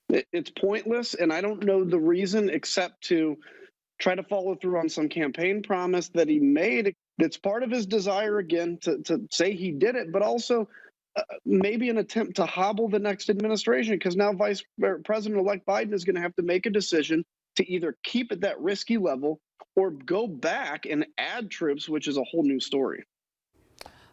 It's pointless, and I don't know the reason except to try to follow through on some campaign promise that he made. It's part of his desire, again, to say he did it, but also maybe an attempt to hobble the next administration, because now Vice President-elect Biden is going to have to make a decision to either keep at that risky level or go back and add troops, which is a whole new story.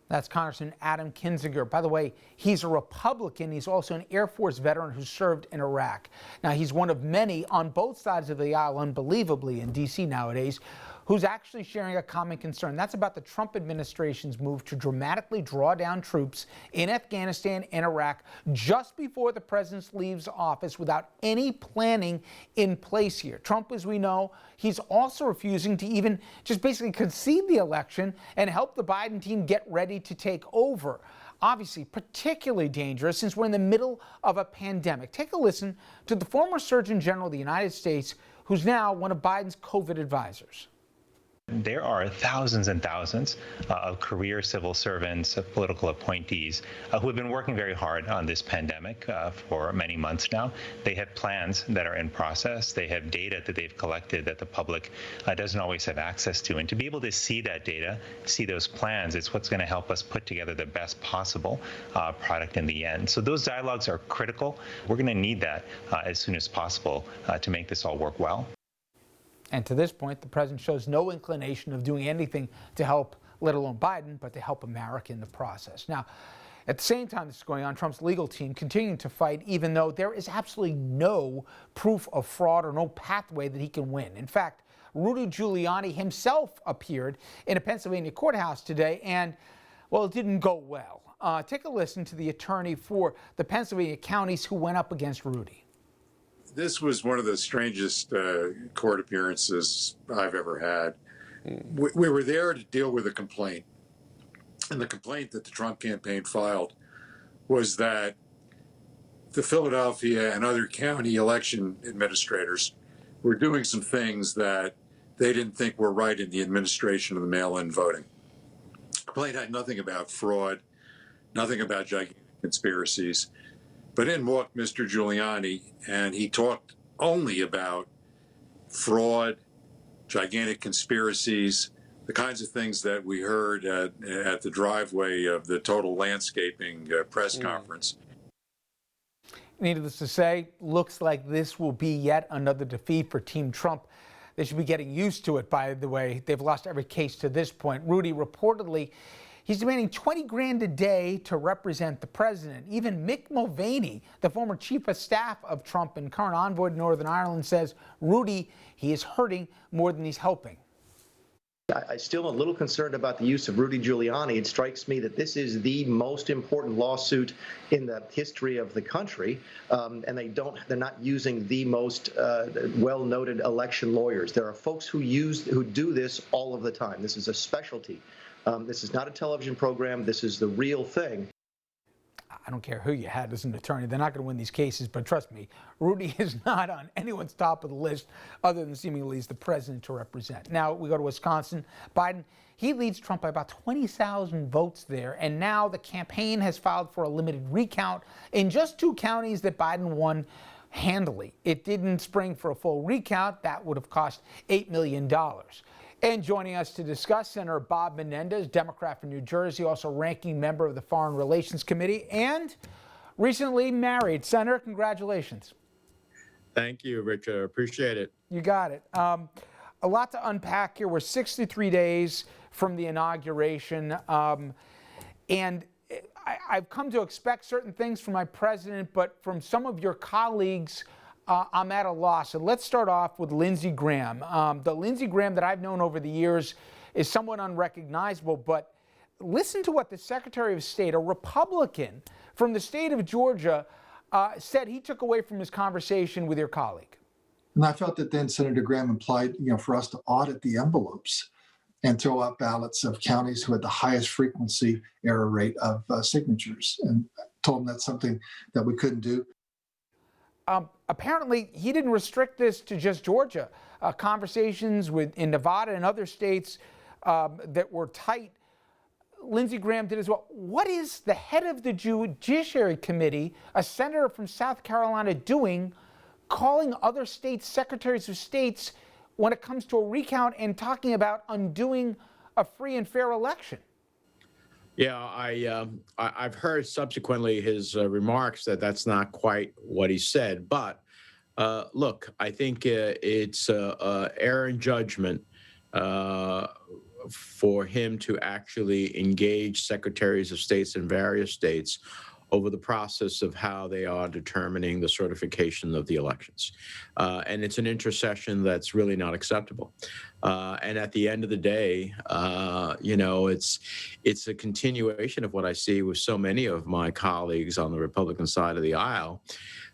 That's Congressman Adam Kinzinger. By the way, he's a Republican. He's also an Air Force veteran who served in Iraq. Now, he's one of many on both sides of the aisle, unbelievably, in D.C. nowadays, who's actually sharing a common concern. That's about the Trump administration's move to dramatically draw down troops in Afghanistan and Iraq just before the president leaves office without any planning in place here. Trump, as we know, he's also refusing to even just basically concede the election and help the Biden team get ready to take over. Obviously, particularly dangerous since we're in the middle of a pandemic. Take a listen to the former Surgeon General of the United States, who's now one of Biden's COVID advisors. There are thousands and thousands of career civil servants, of political appointees who have been working very hard on this pandemic for many months now. They have plans that are in process. They have data that they've collected that the public doesn't always have access to. And to be able to see that data, see those plans, it's what's going to help us put together the best possible product in the end. So those dialogues are critical. We're going to need that as soon as possible to make this all work well. And to this point, the president shows no inclination of doing anything to help, let alone Biden, but to help America in the process. Now, at the same time this is going on, Trump's legal team continuing to fight, even though there is absolutely no proof of fraud or no pathway that he can win. In fact, Rudy Giuliani himself appeared in a Pennsylvania courthouse today, and, well, it didn't go well. Take a listen to the attorney for the Pennsylvania counties who went up against Rudy. This was one of the strangest court appearances I've ever had. We were there to deal with a complaint. And the complaint that the Trump campaign filed was that the Philadelphia and other county election administrators were doing some things that they didn't think were right in the administration of the mail-in voting. The complaint had nothing about fraud, nothing about gigantic conspiracies. But in walked Mr. Giuliani, and he talked only about fraud, gigantic conspiracies, the kinds of things that we heard at the driveway of the Total Landscaping press conference. Needless to say, looks like this will be yet another defeat for Team Trump. They should be getting used to it, by the way. They've lost every case to this point. Rudy reportedly, he's demanding $20,000 a day to represent the president. Even MICK Mulvaney, the former chief of staff of Trump and current envoy to Northern Ireland, says Rudy, he is hurting more than he's helping. I still am a little concerned about the use of Rudy Giuliani. It strikes me that this is the most important lawsuit in the history of the country, and they're not using the most well-noted election lawyers. There are folks who do this all of the time. This is a specialty. This is not a television program. This is the real thing. I don't care who you had as an attorney. They're not going to win these cases, but trust me, Rudy is not on anyone's top of the list other than seemingly as the president to represent. Now we go to Wisconsin. Biden, he leads Trump by about 20,000 votes there, and now the campaign has filed for a limited recount in just 2 counties that Biden won handily. It didn't spring for a full recount. That would have cost $8 million. And joining us to discuss, Senator Bob Menendez, Democrat from New Jersey, also ranking member of the Foreign Relations Committee, and recently married. Senator, congratulations. Thank you, Richard. Appreciate it. You got it. A lot to unpack here. We're 63 days from the inauguration, and I've come to expect certain things from my president, but from some of your colleagues, I'm at a loss. So let's start off with Lindsey Graham. The Lindsey Graham that I've known over the years is somewhat unrecognizable, but listen to what the Secretary of State, a Republican from the state of Georgia, said he took away from his conversation with your colleague. And I felt that then Senator Graham implied, for us to audit the envelopes and throw out ballots of counties who had the highest frequency error rate of signatures, and told him that's something that we couldn't do. Apparently, he didn't restrict this to just Georgia. Conversations in Nevada and other states that were tight, Lindsey Graham did as well. What is the head of the Judiciary Committee, a senator from South Carolina, doing calling other states secretaries of states when it comes to a recount and talking about undoing a free and fair election. Yeah, I've heard subsequently his remarks that that's not quite what he said. But look, I think it's error in judgment for him to actually engage secretaries of states in various states over the process of how they are determining the certification of the elections. And it's an intercession that's really not acceptable. And at the end of the day, you know, it's a continuation of what I see with so many of my colleagues on the Republican side of the aisle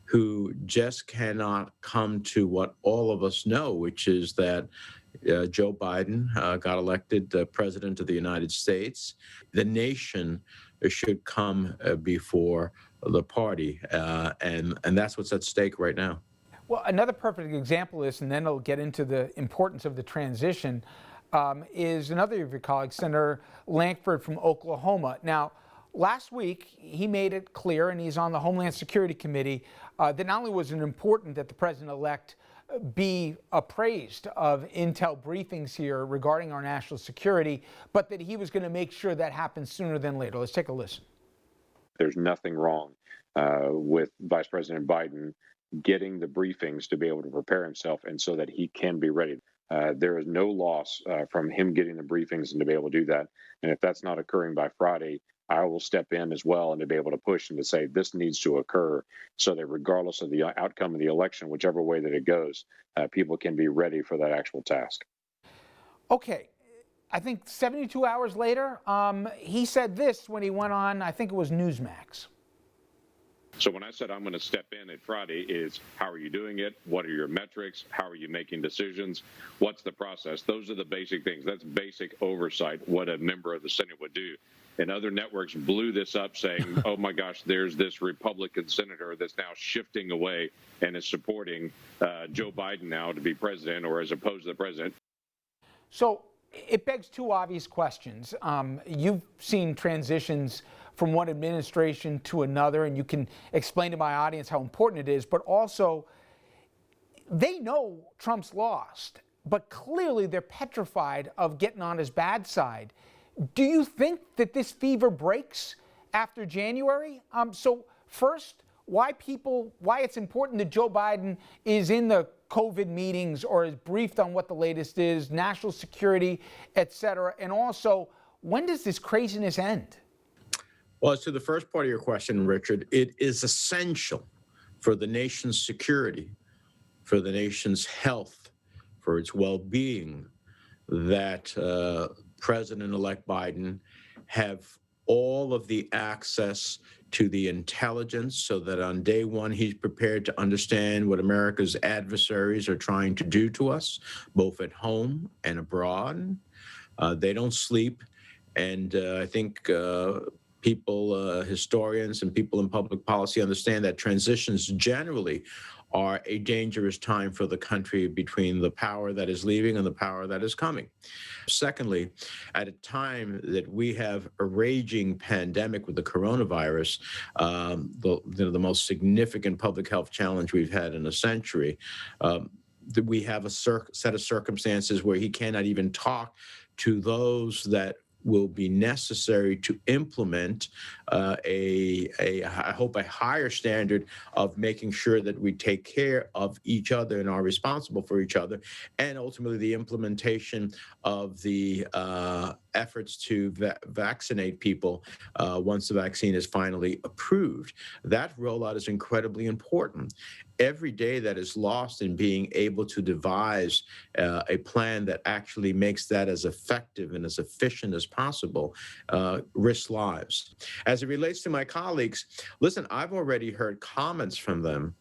who just cannot come to what all of us know, which is that Joe Biden got elected president of the United States. The nation should come before the party, and that's what's at stake right now. Well, another perfect example is, and then I'll get into the importance of the transition, is another of your colleagues, Senator Lankford from Oklahoma. Now, last week, he made it clear, and he's on the Homeland Security Committee, that not only was it important that the president-elect be appraised of intel briefings here regarding our national security, but that he was going to make sure that happens sooner than later. Let's take a listen. There's nothing wrong with Vice President Biden getting the briefings to be able to prepare himself and so that he can be ready. There is no loss from him getting the briefings and to be able to do that. And if that's not occurring by Friday, I will step in as well and to be able to push and to say this needs to occur so that regardless of the outcome of the election, whichever way that it goes, people can be ready for that actual task. Okay. I think 72 hours later, he said this when he went on, I think it was Newsmax. So when I said I'm going to step in at Friday is how are you doing it? What are your metrics? How are you making decisions? What's the process? Those are the basic things. That's basic oversight, what a member of the Senate would do. And other networks blew this up saying, oh my gosh, there's this Republican senator that's now shifting away and is supporting Joe Biden now to be president or as opposed to the president. So it begs two obvious questions. You've seen transitions from one administration to another, and you can explain to my audience how important it is, but also they know Trump's lost, but clearly they're petrified of getting on his bad side. Do you think that this fever breaks after January? So first, why it's important that Joe Biden is in the COVID meetings or is briefed on what the latest is, national security, et cetera. And also, when does this craziness end? Well, as to the first part of your question, Richard, it is essential for the nation's security, for the nation's health, for its well-being, that President-elect Biden have all of the access to the intelligence so that on day one, he's prepared to understand what America's adversaries are trying to do to us, both at home and abroad. They don't sleep. And I think people, historians and people in public policy understand that transitions generally are a dangerous time for the country between the power that is leaving and the power that is coming. Secondly, at a time that we have a raging pandemic with the coronavirus, the most significant public health challenge we've had in a century, we have a set of circumstances where he cannot even talk to those that will be necessary to implement I hope a higher standard of making sure that we take care of each other and are responsible for each other, and ultimately the implementation of the efforts to vaccinate people once the vaccine is finally approved. That rollout is incredibly important. Every day that is lost in being able to devise a plan that actually makes that as effective and as efficient as possible risks lives. As it relates to my colleagues, listen, I've already heard comments from them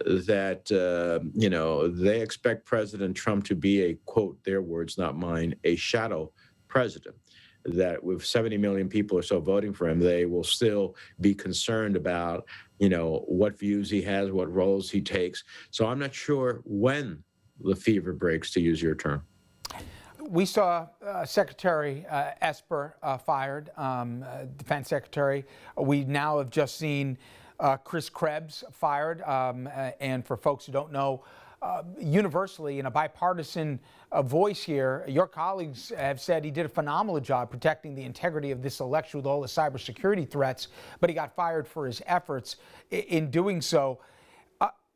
that, they expect President Trump to be a, quote, their words, not mine, a shadow president. That with 70 million people or so voting for him, they will still be concerned about, what views he has, what roles he takes. So I'm not sure when the fever breaks, to use your term. We saw Secretary Esper fired, Defense Secretary. We now have just seen Chris Krebs fired. And for folks who don't know, universally, in a bipartisan voice here, your colleagues have said he did a phenomenal job protecting the integrity of this election with all the cybersecurity threats, but he got fired for his efforts in doing so.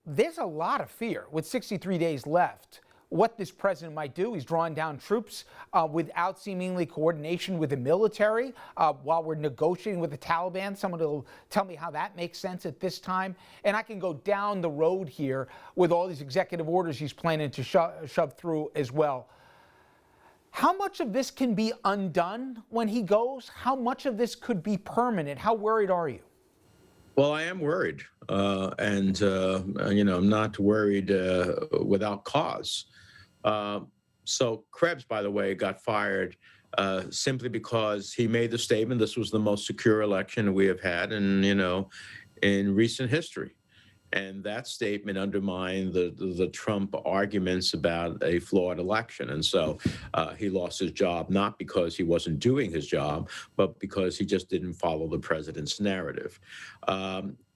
There's a lot of fear with 63 days left what this president might do. He's drawing down troops without seemingly coordination with the military while we're negotiating with the Taliban. Someone will tell me how that makes sense at this time. And I can go down the road here with all these executive orders he's planning to shove through as well. How much of this can be undone when he goes? How much of this could be permanent? How worried are you? Well, I am worried, and I'm not worried without cause. So Krebs, by the way, got fired simply because he made the statement this was the most secure election we have had in recent history. And that statement undermined the Trump arguments about a flawed election. And so he lost his job, not because he wasn't doing his job, but because he just didn't follow the president's narrative.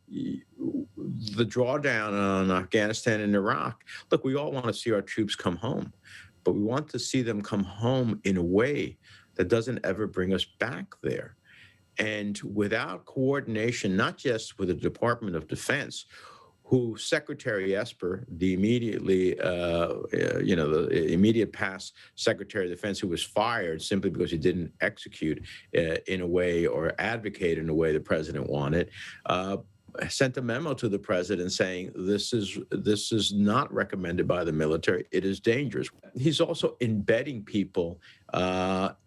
The drawdown on Afghanistan and Iraq, look, we all want to see our troops come home, but we want to see them come home in a way that doesn't ever bring us back there. And without coordination, not just with the Department of Defense, who Secretary Esper, the immediate past Secretary of Defense, who was fired simply because he didn't execute in a way or advocate in a way the president wanted, sent a memo to the president saying this is not recommended by the military. It is dangerous. He's also embedding people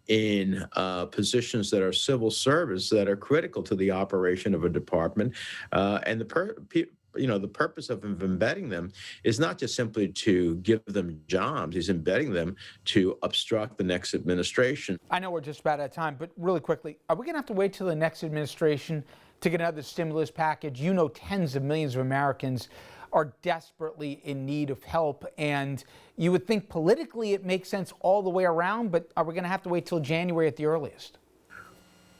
in positions that are civil service that are critical to the operation of a department, and the purpose of embedding them is not just simply to give them jobs. He's embedding them to obstruct the next administration. I know we're just about out of time, but really quickly, are we going to have to wait till the next administration to get another stimulus package? You know, tens of millions of Americans are desperately in need of help, and you would think politically it makes sense all the way around, but are we going to have to wait till January at the earliest?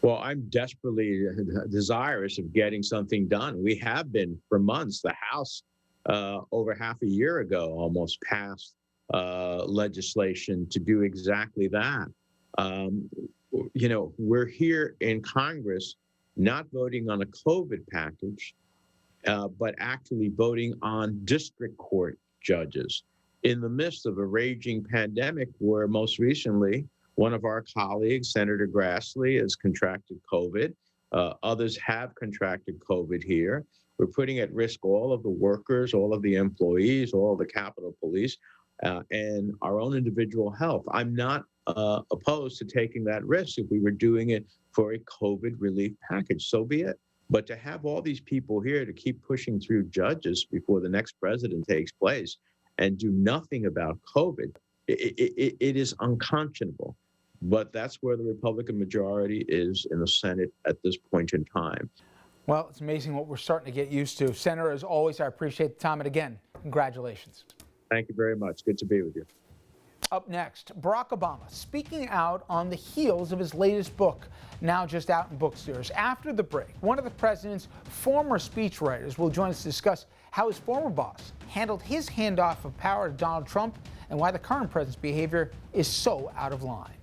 Well, I'm desperately desirous of getting something done. We have been for months. The House, over half a year ago, almost passed legislation to do exactly that. We're here in Congress not voting on a COVID package, but actually voting on district court judges in the midst of a raging pandemic where most recently one of our colleagues, Senator Grassley, has contracted COVID. Others have contracted COVID here. We're putting at risk all of the workers, all of the employees, all of the Capitol Police, and our own individual health. I'm not opposed to taking that risk if we were doing it for a COVID relief package. So be it. But to have all these people here to keep pushing through judges before the next president takes place and do nothing about COVID, it is unconscionable. But that's where the Republican majority is in the Senate at this point in time. Well, it's amazing what we're starting to get used to. Senator, as always, I appreciate the time. And again, congratulations. Thank you very much. Good to be with you. Up next, Barack Obama speaking out on the heels of his latest book, now just out in bookstores. After the break, one of the president's former speechwriters will join us to discuss how his former boss handled his handoff of power to Donald Trump and why the current president's behavior is so out of line.